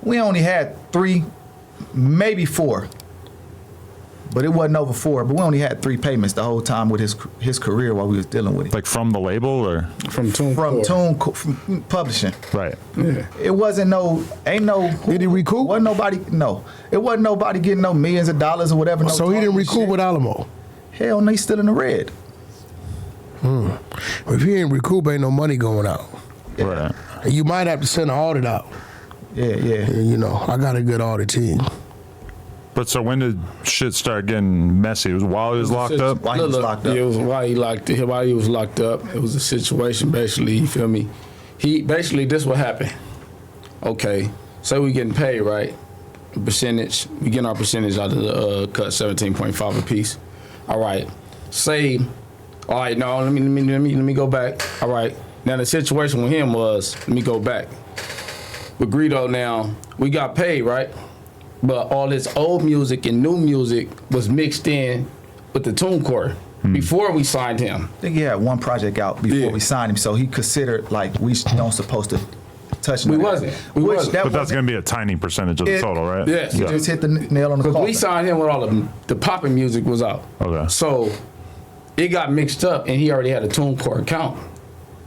We only had 3, maybe 4. But it wasn't over 4. But we only had 3 payments the whole time with his career while we was dealing with it. Like from the label or from Tunecore? From publishing. Right. Yeah. It wasn't ain't no. Did he recoup? Wasn't nobody. No, it wasn't nobody getting no millions of dollars or whatever. No, so he didn't recoup with Alamo. Hell no, he's still in the red. If he ain't recoup, ain't no money going out. Yeah. Right. You might have to send an audit out. Yeah. And, you know, I got a good audit team. But so when did shit start getting messy? It was while he was locked up? While he was locked up. It was while he was locked up. It was a situation basically, you feel me? This what happened. Okay, say we getting paid, right? Percentage, we getting our percentage out of the cut 17.5 a piece. All right. All right, no, let me go back. All right. Now the situation with him was, let me go back. With Greedo now, we got paid, right? But all this old music and new music was mixed in with the Tunecore before we signed him. I think he had one project out before we signed him, so he considered like we don't supposed to touch him. We wasn't. But that's going to be a tiny percentage of the total, right? Yes. You just hit the nail on the coffin. We signed him when all the popping music was out. Okay. So it got mixed up, and he already had a Tunecore account.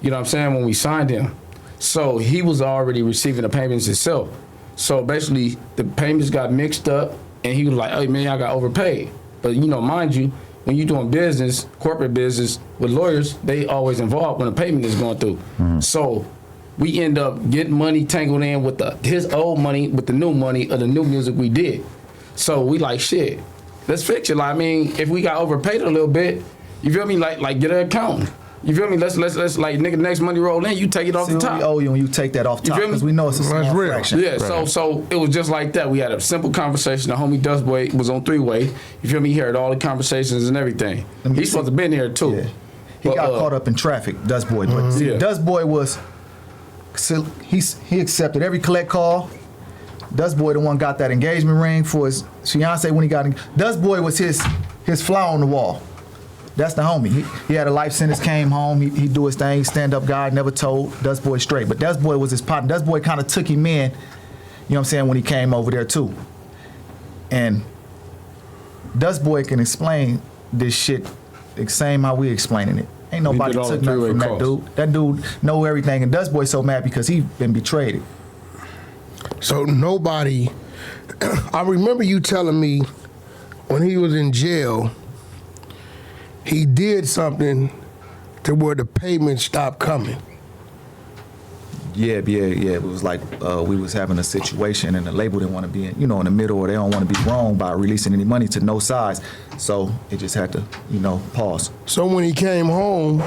You know what I'm saying? When we signed him. So he was already receiving the payments himself. So basically, the payments got mixed up, and he was like, hey, man, I got overpaid. But, you know, mind you, when you're doing business, corporate business with lawyers, they always involved when a payment is going through. So we end up getting money tangled in with his old money with the new money of the new music we did. So we like, shit, let's fix it. Like, I mean, if we got overpaid a little bit, you feel me? Like get an accountant. You feel me? Let's like nigga, next money roll in, you take it off the top. We owe you when you take that off top because we know it's a small fraction. Yeah, right. so it was just like that. We had a simple conversation. The homie Dustboy was on 3-way. You feel me? He heard all the conversations and everything. He's supposed to been here too. Yeah. He got caught up in traffic, Dustboy. But Dustboy was he accepted every collect call. Dustboy the one got that engagement ring for his fiance when he got Dustboy was his fly on the wall. That's the homie. He had a life sentence, came home, he do his thing, stand-up guy, never told Dustboy straight. But Dustboy was his partner. Dustboy kind of took him in, you know what I'm saying, when he came over there too. And Dustboy can explain this shit the same how we explaining it. Ain't nobody took nothing from that dude. That dude know everything, and Dustboy so mad because he been betrayed. So nobody, I remember you telling me when he was in jail, he did something to where the payment stopped coming. Yeah. It was like we was having a situation and the label didn't want to be in the middle, or they don't want to be wrong by releasing any money to no sides. So it just had to, pause. So when he came home,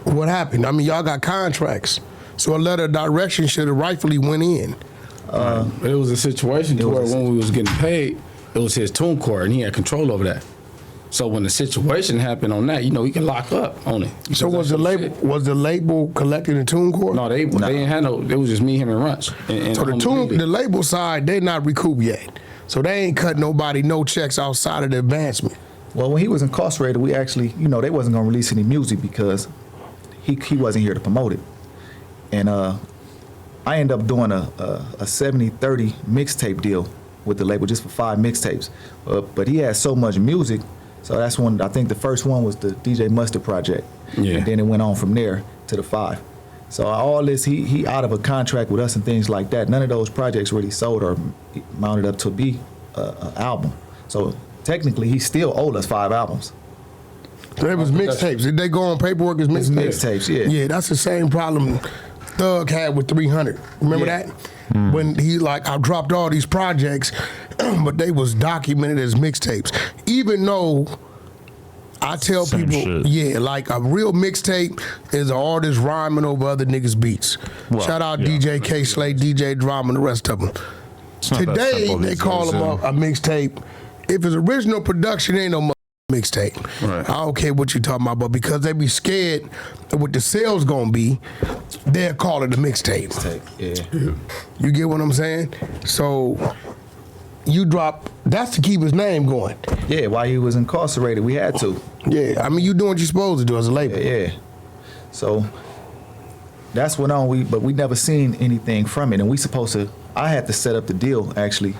what happened? I mean, y'all got contracts. So a letter of direction should have rightfully went in. It was a situation to where when we was getting paid, it was his Tunecore and he had control over that. So when the situation happened on that, he can lock up on it. So was the label collecting the Tunecore? No, they didn't have no. It was just me, him, and Runch. So the label side, they not recouped yet. So they ain't cut nobody no checks outside of the advancement. Well, when he was incarcerated, we actually, they wasn't gonna release any music because he wasn't here to promote it. And I ended up doing a 70-30 mixtape deal with the label just for 5 mixtapes. But he had so much music. So that's when, I think the first one was the DJ Mustard project. Yeah. And then it went on from there to the 5. So all this, he out of a contract with us and things like that. None of those projects really sold or mounted up to be an album. So technically, he still owed us 5 albums. So it was mixtapes. Did they go on paperwork as mixtapes? Mixtapes, yeah. Yeah, that's the same problem Thug had with 300. Remember that? When he I dropped all these projects, but they was documented as mixtapes. Even though I tell Same people, shit. like a real mixtape is an artist rhyming over other niggas' beats. Well, Shout out DJ K Slay, DJ Drama, and the rest of them. Today they call them a mixtape. If it's original production, ain't no mixtape. Right. I don't care what you talking about, but because they be scared of what the sales gonna be, they'll call it a mixtape. Yeah. You get what I'm saying? So you drop, that's to keep his name going. Yeah, while he was incarcerated, we had to. Yeah, I mean, you doing what you're supposed to do as a label. Yeah. So that's went on. But we never seen anything from it, and we supposed to. I had to set up the deal actually.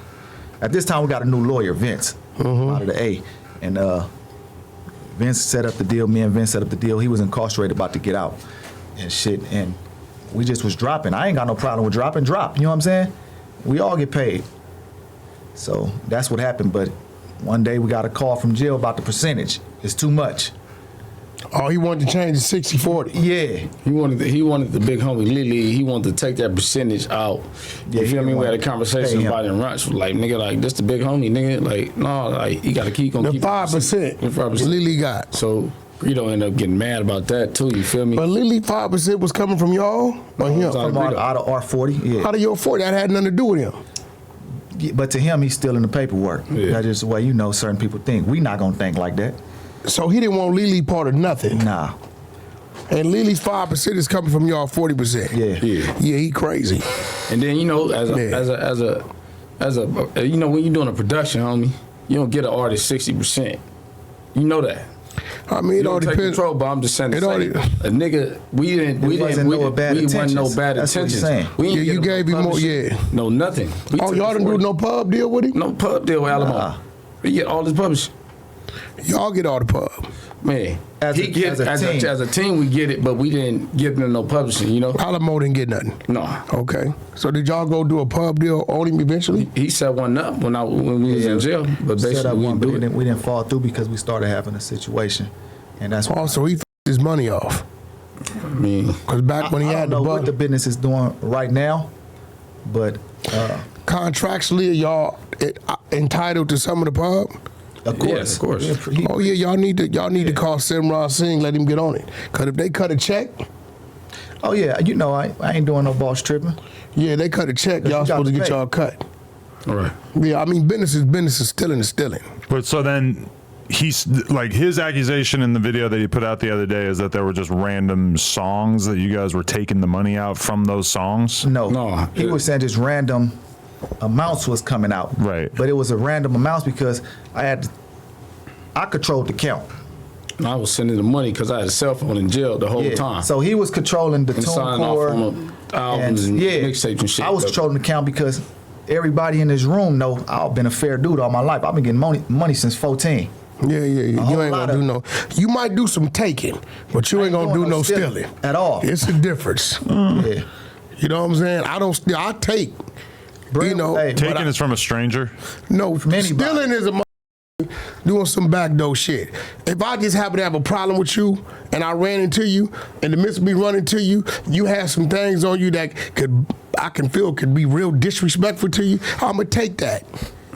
At this time, we got a new lawyer, Vince, out of the A, and Vince set up the deal. Me and Vince set up the deal. He was incarcerated, about to get out, and shit. And we just was dropping. I ain't got no problem with drop. You know what I'm saying? We all get paid. So that's what happened. But one day we got a call from jail about the percentage. It's too much. Oh, he wanted to change the 60-40. Yeah. He wanted the big homie Lily. He wanted to take that percentage out. Yeah, You he feel me? We had a wanted to conversation pay him. about it in Runch. Like, nigga, like, this the big homie, nigga. Like, no, like, he got to keep on The keep 5%. The 5%. Lily got. So Greedo ended up getting mad about that too. You feel me? But Lily 5% was coming from y'all or him? It's all- From out of R40. Yeah. Out of your 40, that had nothing to do with him. Yeah, but to him, he's still in the paperwork. Yeah. That's just the way certain people think. We not gonna think like that. So he didn't want Lily part of nothing. Nah. And Lily's 5% is coming from y'all 40%. Yeah. Yeah. Yeah, he crazy. And then you know, as a you know, when you're doing a production, homie, you don't get an artist 60%. You know that. I mean, it You all don't take depends. control, but I'm just saying to It say, a nigga, we wasn't no bad wasn't no intentions. bad That's what intentions. he's saying. We ain't Yeah, get you him gave no him more, publishing, yeah. No, nothing. We Oh, took y'all it didn't do for no pub deal with him? no pub deal with Alamo. Nah. We get all this publishing. Y'all get all the pub. Man, As he a- get, as a team. as a team, we get it, but we didn't give them no publishing, you know? Alamo didn't get nothing. No. Okay. So did y'all go do a pub deal on him eventually? He set one up when we was in jail, but Set basically up we one, didn't but do it. we didn't fall through because we started having a situation, and that's why. Also, he f***ed his money off. I mean, Because back when he I had don't the know what the buck, business is doing right now, but contractually, y'all entitled to some of the pub? of course, Yes, of course. He- Oh yeah, y'all need to call Simran Singh, let him get on it. Cause if they cut a check, oh yeah, you know I ain't doing no boss tripping. yeah, they cut a check, You y'all got supposed to to get pay. y'all cut. all right. Yeah, I mean business is stealing is stealing. But so then he's like, his accusation in the video that he put out the other day is that there were just random songs that you guys were taking the money out from those songs. No, he was saying just random amounts was coming out. Right. But it was a random amounts because I controlled the count. I was sending the money because I had a cell phone in jail the whole time. So he was controlling the And signing off Tunecore on the albums and mixtapes and shit. I was controlling the count because everybody in this room know I've been a fair dude all my life. I've been getting money since 14. Yeah. You whole ain't lot gonna do of- no. You might do some taking, but you ain't gonna do doing no stealing at all. It's a difference. Yeah. You know what I'm saying? I don't steal. I take. You know, Hey, Taken but I- is from a stranger. No, anybody. stealing is a doing some backdoor shit. If I just happen to have a problem with you and I ran into you, in the midst of me running to you, you have some things on you that I can feel could be real disrespectful to you, I'm gonna take that.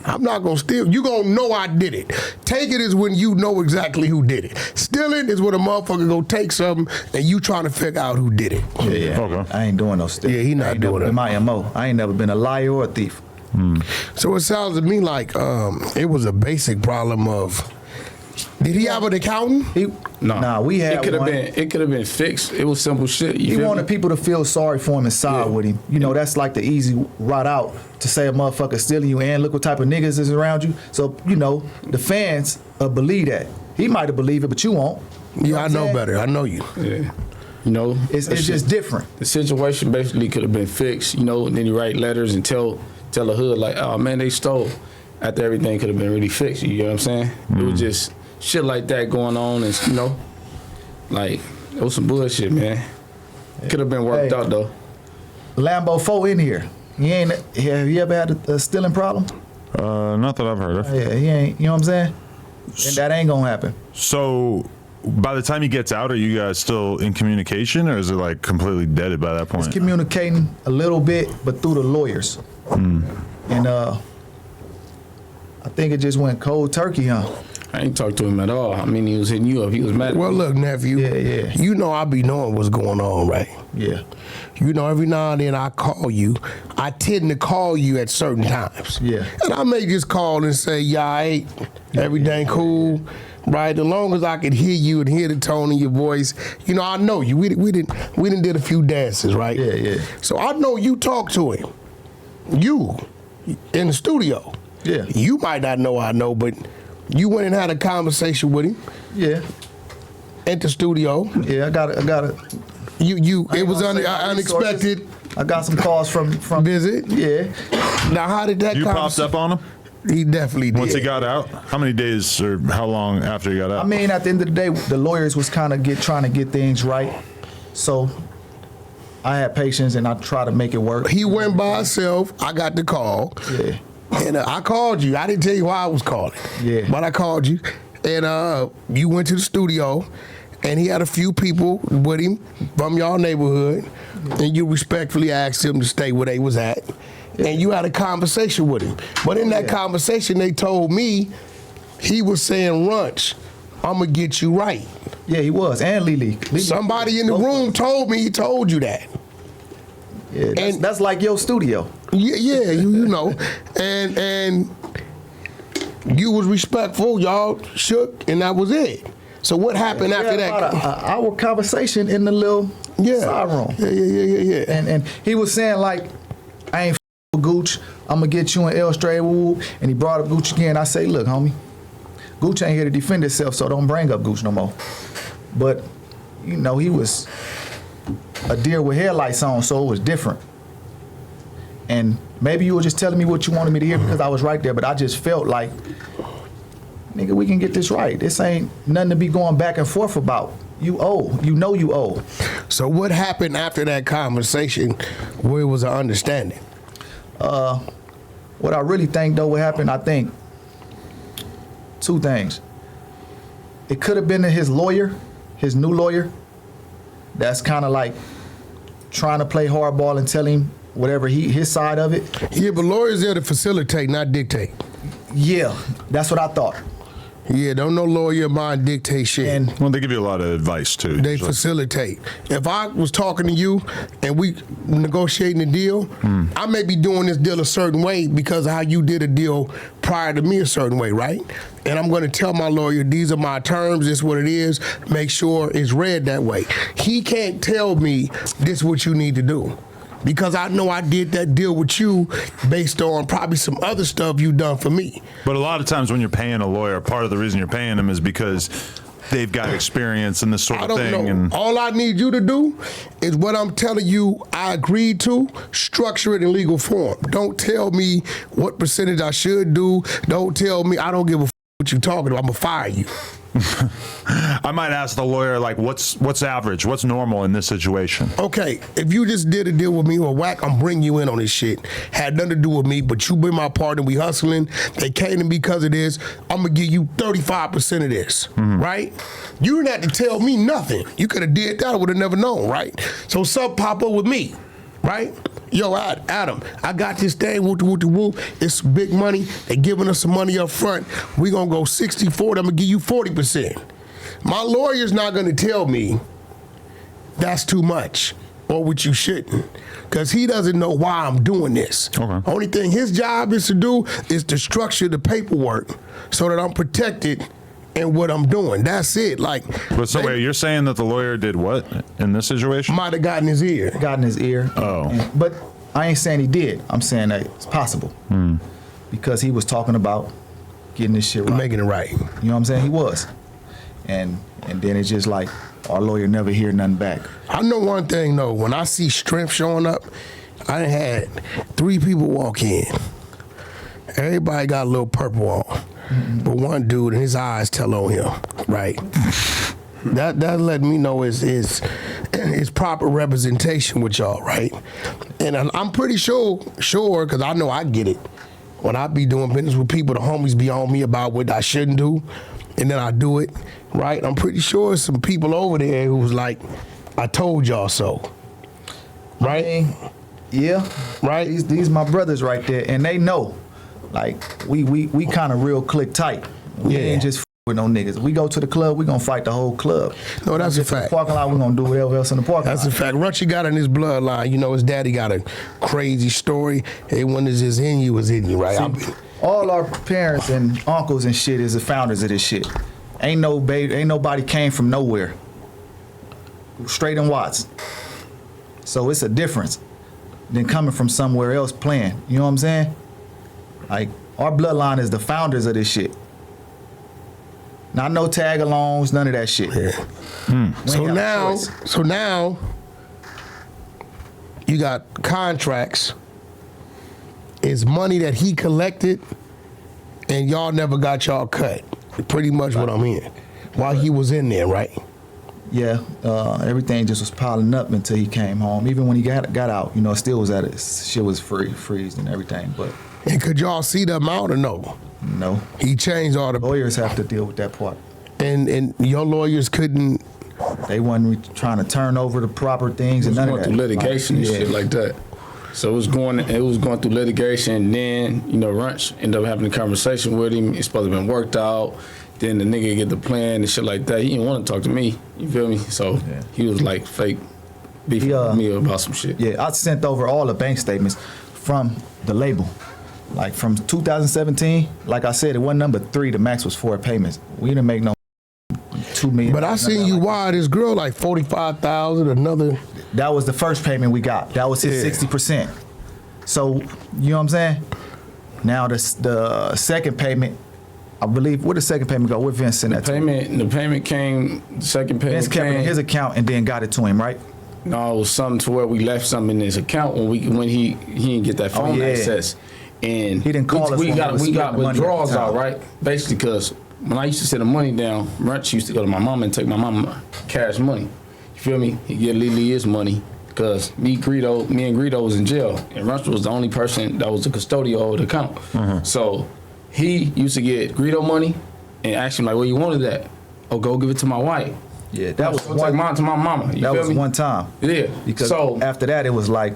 I'm not gonna steal. You gonna know I did it. Take it is when you know exactly who did it. Stealing is when a motherfucker go take something and you trying to figure out who did it. Yeah. Okay. I ain't doing no stealing. Yeah, he not I ain't doing never it. been my MO. I ain't never been a liar or a thief. So it sounds to me like it was a basic problem of. Did he have an accountant? Nah, we had It could have one. been. It could have been fixed. It was simple shit. You He feel wanted me? people to feel sorry for him and side Yeah. with him. You know, that's like the easy route out to say a motherfucker stealing you and look what type of niggas is around you. So, you know, the fans believe that. He might have believed it, but you won't. You Yeah, what I I'm know saying? better. I know you. Yeah. You know, It's that shit- just different. The situation basically could have been fixed. You know, and then you write letters and tell the hood like, oh man, they stole. After everything could have been really fixed. You know what I'm saying? It was just shit like that going on, and you know, like it was some bullshit, man. Could have been worked Hey. out though. Lambo 4 in here. Have you ever had a stealing problem? Not that I've heard of. Yeah, he ain't, you know what I'm saying? And that ain't gonna happen. So by the time he gets out, are you guys still in communication, or is it like completely deaded by that point? He's communicating a little bit, but through the lawyers. And I think it just went cold turkey, huh? I ain't talked to him at all. I mean, he was hitting you up. He was mad. Well, look, nephew. Yeah. You know I be knowing what's going on, right? Yeah. You know, every now and then I call you. I tend to call you at certain times. Yeah. And I may just call and say, yeah, I ate. Everything cool. Right? As long as I could hear you and hear the tone in your voice, you know, I know you. We didn't did a few dances, right? Yeah. So I know you talk to him. You in the studio. Yeah. You might not know I know, but you went and had a conversation with him Yeah. at the studio. Yeah, I got it. It was unexpected. I got some calls from Visit. Yeah. Now, how did that? You popped up on him? He definitely did. Once he got out? How many days or how long after he got out? I mean, at the end of the day, the lawyers was kind of trying to get things right. So I had patience and I tried to make it work. He went by himself. I got the call. Yeah. And I called you. I didn't tell you why I was calling. Yeah. But I called you. And you went to the studio. And he had a few people with him from y'all neighborhood. And you respectfully asked him to stay where they was at. And you had a conversation with him. But in that conversation, they told me he was saying, Runch, I'm going to get you right. Yeah, he was. And Lily. Somebody in the room told me he told you that. Yeah, that's like your studio. Yeah, you know. And you was respectful, y'all shook, and that was it. So what happened after that? About our conversation in the little side room. Yeah. And he was saying, like, I ain't with Gucc. I'm going to get you an L straight woo. And he brought up Gucc again. I say, look, homie, Gucc ain't here to defend himself, so don't bring up Gucc no more. But, you know, he was a deer with headlights on, so it was different. And maybe you were just telling me what you wanted me to hear because I was right there, but I just felt like, nigga, we can get this right. This ain't nothing to be going back and forth about. You owe. You know you owe. So what happened after that conversation where it was an understanding? What I really think, though, what happened, I think two things. It could have been his lawyer, his new lawyer, that's kind of like trying to play hardball and tell him whatever his side of it. Yeah, but lawyers there to facilitate, not dictate. Yeah, that's what I thought. Yeah, don't no lawyer mind dictate shit. And Well, they give you a lot of advice too. They usually. facilitate. If I was talking to you and we negotiating a deal, I may be doing this deal a certain way because of how you did a deal prior to me a certain way, right? And I'm going to tell my lawyer, these are my terms, this is what it is, make sure it's read that way. He can't tell me this is what you need to do. Because I know I did that deal with you based on probably some other stuff you done for me. But a lot of times when you're paying a lawyer, part of the reason you're paying them is because they've got experience in this sort of thing. Know. And all I need you to do is what I'm telling you I agreed to, structure it in legal form. Don't tell me what percentage I should do. Don't tell me I don't give a what you talking about. I'm going to fire you. I might ask the lawyer, like, what's average? What's normal in this situation? Okay, if you just did a deal with me or whack, I'm bringing you in on this shit. Had nothing to do with me, but you been my partner, we hustling. They came to me because of this. I'm going to give you 35% of this, right? You didn't have to tell me nothing. You could have did that, I would have never known, right? So something pop up with me, right? Yo, Adam, I got this thing, whoop. It's big money. They giving us some money up front. We gonna go 60-40, I'm gonna give you 40%. My lawyer's not gonna tell me that's too much or what you shouldn't, because he doesn't know why I'm doing this. Okay. Only thing his job is to do is to structure the paperwork so that I'm protected in what I'm doing. That's it. Like, But so wait, you're saying that the lawyer did what in this situation? might have gotten his ear. got in his ear. Oh. But I ain't saying he did. I'm saying that it's possible. Because he was talking about getting this shit right. Making it right. You know what I'm saying? He was. And then it's just like, our lawyer never hear nothing back. I know one thing though, when I see strength showing up, I done had 3 people walk in. Everybody got a little purple on. But one dude, his eyes tell on him, right? That let me know it's proper representation with y'all, right? And I'm pretty sure, because I know I get it. When I be doing business with people, the homies be on me about what I shouldn't do, and then I do it, right? I'm pretty sure some people over there who's like, I told y'all so, right? I mean, yeah. Right? These my brothers right there, and they know. Like, we kind of real click tight. We ain't just with no niggas. We go to the club, we gonna fight the whole club. No, that's a Get to the fact. parking lot, we gonna do whatever else in the parking That's lot. a fact. Runch got in his bloodline. You know, his daddy got a crazy story. Hey, when is just in you, is in you, right? All our parents and uncles and shit is the founders of this shit. Ain't nobody came from nowhere. Straight in Watts. So it's a difference than coming from somewhere else playing. You know what I'm saying? Like, our bloodline is the founders of this shit. Not no tag-alongs, none of that shit. Yeah. We ain't got a choice. So now, you got contracts. It's money that he collected, and y'all never got y'all cut. Pretty much what I'm hearing. While he was in there, right? Yeah, everything just was piling up until he came home. Even when he got out, it still was at it. Shit was freezed and everything. But And could y'all see the amount or no? no, He changed all the lawyers have to deal with that part. and your lawyers couldn't. They wasn't trying to turn over the proper things and none of going that. through litigation and shit like that. So it was going through litigation, and then Runch ended up having a conversation with him. It's supposed to have been worked out. Then the nigga get the plan and shit like that. He didn't want to talk to me. You feel me? So he was like fake beefing with me about some shit. Yeah, I sent over all the bank statements from the label. Like from 2017, like I said, it wasn't number 3. The max was 4 payments. We didn't make no $2 million. But I seen you wire this girl like 45,000. Another. That was the first payment we got. That was his 60%. So you know what I'm saying? Now the second payment, I believe, where the second payment go? Where Vince sent that to him? The payment came. The second payment Vince kept it in his account and then got it to him, right? No, it was something to where we left something in his account when he didn't get that phone access, and he didn't call us. We got money withdrawals at the out, time. right? Basically, because when I used to send the money down, Runch used to go to my mama and take my mama cash money. You feel me? He get Lily his money because me and Greedo was in jail, and Runch was the only person that was the custodial of the account. So he used to get Greedo money and ask him like, "Where you wanted that?" "Oh, go give it to my wife." Yeah, that was to my mama. You that feel was me? one time. Yeah. Because so after that, it was like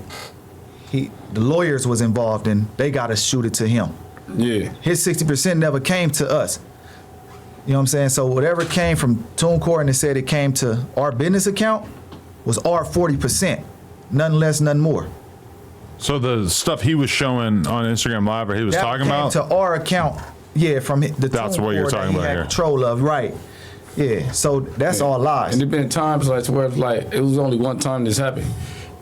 the lawyers was involved and they got to shoot it to him. yeah. His 60% never came to us. You know what I'm saying? So whatever came from Tunecore and they said it came to our business account was our 40%, none less, none more. So the stuff he was showing on Instagram Live, or he was That talking came about, to our account. Yeah, from the That's what you're Tunecore that talking he about had here. control of, right? Yeah. So that's all lies. And there been times like to where it was only one time this happened.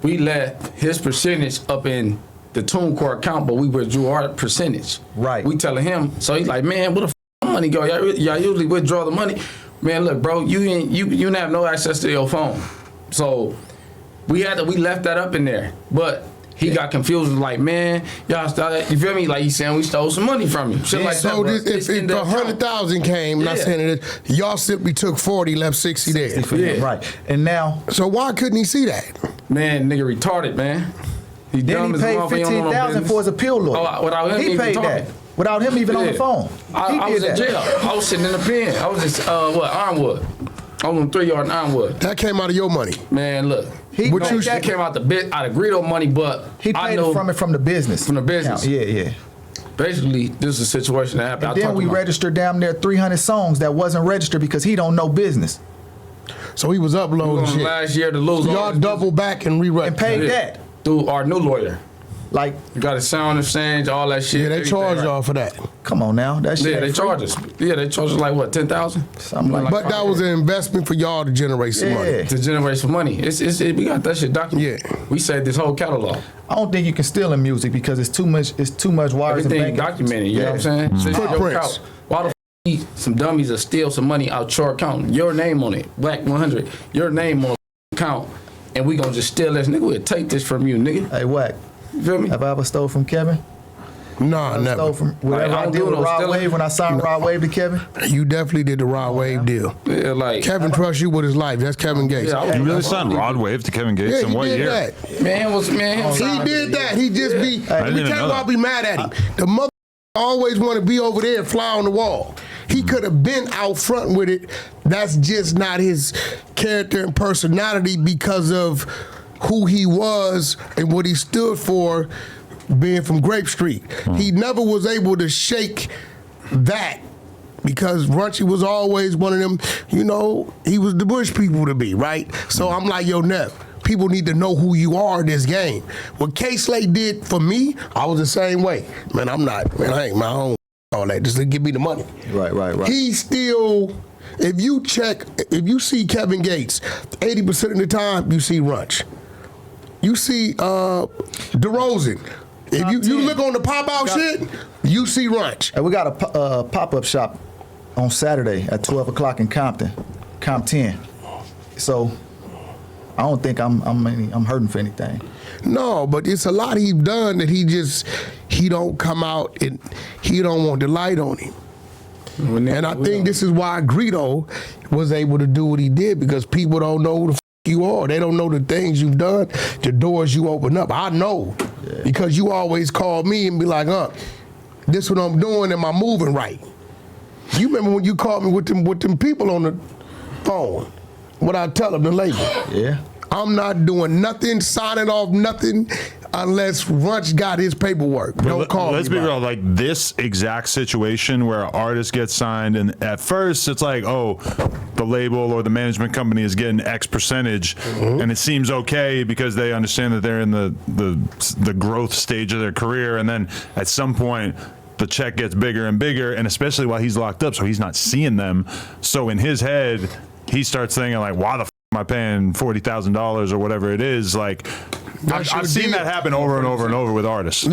We let his percentage up in the Tunecore account, but we withdrew our percentage. Right. We telling him, so he's like, "Man, where the money go? Y'all usually withdraw the money." Man, look, bro, you didn't have no access to your phone, so we left that up in there, but. He got confused and like, "Man, y'all started," you feel me? Like he's saying we stole some money from you. Shit like So that. if 100,000 came, not Yeah. saying it, y'all simply took 40, left 60 there. For him, Yeah. right. And now, So why couldn't he see that? Man, nigga retarded, man. He then dumb he as paid a motherfucker, he don't know no $15,000 for his business. appeal lawyer. Oh, without him he even paid talking. that. Without him even on the Yeah. phone. I was in jail. I was sitting in the pen. I was in Ironwood. I was on 3 yard in Ironwood. That came out of your money. Man, look. He What paid you- that- That came out the bit out of Greedo money, but He I paid know it from the business. From the business. account. Yeah. basically this is a situation that happened. And then we registered down there 300 songs that wasn't registered because he don't know business So he was uploading shit. last year to lose all Y'all this double back and rewrite. and paid Yeah. that. through our new lawyer. Like, We got a sound exchange, all that shit. Yeah, they everything, charge right? y'all for that. come on now, that shit. Yeah, ain't they free. charge us. Yeah, they charge us like what, 10,000? Something like But that was an investment for y'all to generate some money. Yeah. To generate some money. We got that shit documented. Yeah. We saved this whole catalog. I don't think you can steal in music because it's too much. It's too much wires and Everything bank documented. You know what I'm saying? This is your Footprints. account. Why the some dummies will steal some money out your account? Your name on it, Black 100. Your name on the account, and we gonna just steal this, nigga. We'll take this from you, nigga. Hey, Wack, You feel me? have I ever stole from Kevin? Nah, Stole never. from whatever I I don't did do with no Rod stealing. Wave when I signed Rod Wave to Kevin. You definitely did the Rod Wave deal. Yeah, like Kevin trusts you with his life. That's Kevin Gates. Yeah, I was- You really signed Rod Wave to Kevin Gates Yeah, in he what did year? that. man was man. He did that. He just be. I We didn't even can't know all that. be mad at him. The mother always want to be over there and fly on the wall. He could have been out front with it. That's just not his character and personality because of who he was and what he stood for, being from Grape Street. He never was able to shake that. Because Runchy was always one of them, you know, he was the Bush people to be, right? So I'm like, yo, Nev, people need to know who you are in this game. What K-Slay did for me, I was the same way. Man, I ain't my own, all that, just to give me the money. Right. He still, if you see Kevin Gates, 80% of the time, you see Runch. You see DeRozan. If you look on the pop-out shit, you see Runch. Hey, we got a pop-up shop on Saturday at 12 o'clock in Compton, Comp 10. So I don't think I'm hurting for anything. No, but it's a lot he's done that he don't come out and he don't want the light on him. And I think this is why Greedo was able to do what he did, because people don't know who the you are. They don't know the things you've done, the doors you open up. I know, because you always call me and be like, this what I'm doing, am I moving right? You remember when you called me with them people on the phone? What I tell them, the label. Yeah. I'm not doing nothing, signing off nothing, unless Runch got his paperwork. Don't call me. Let's be about it. real. Like this exact situation where an artist gets signed, and at first it's like, oh, the label or the management company is getting X percentage, and it seems okay because they understand that they're in the growth stage of their career, and then at some point the check gets bigger and bigger, and especially while he's locked up, so he's not seeing them. So in his head, he starts thinking like, why the f am I paying $40,000 or whatever it is? Like, I've seen that happen over and over and over with artists.